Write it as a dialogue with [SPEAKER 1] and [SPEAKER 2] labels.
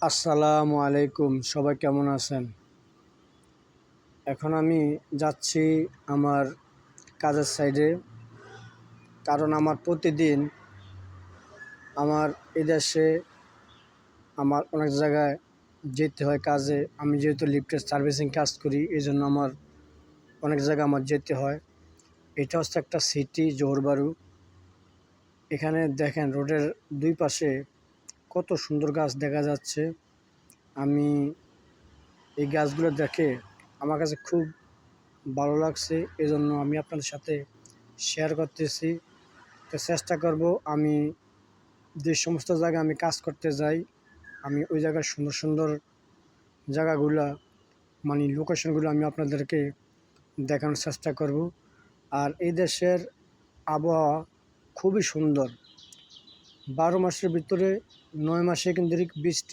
[SPEAKER 1] আসসালামু আলাইকুম, সবাই কেমন আছেন? এখন আমি যাচ্ছি আমার কাজের সাইডে, কারণ আমার প্রতিদিন আমার এদেশে আমার অনেক জায়গায় যেতে হয় কাজে। আমি যেহেতু লিফটের সার্ভিসিং কাজ করি, এই জন্য আমার অনেক জায়গায় আমার যেতে হয়। এটা হচ্ছে একটা সিটি, জোহরবারু। এখানে দেখেন রোডের দুই পাশে কত সুন্দর গাছ দেখা যাচ্ছে। আমি এই গাছগুলো দেখে আমার কাছে খুব ভালো লাগছে, এজন্য আমি আপনাদের সাথে শেয়ার করতেছি। তো চেষ্টা করব আমি যে সমস্ত জায়গায় আমি কাজ করতে যাই, আমি ওই জায়গার সুন্দর সুন্দর জায়গাগুলা মানে লোকেশনগুলো আমি আপনাদেরকে দেখানোর চেষ্টা করব। আর এই দেশের আবহাওয়া খুবই সুন্দর। 12 মাসের ভিতরে 9 মাসে কিন্তু বৃষ্টি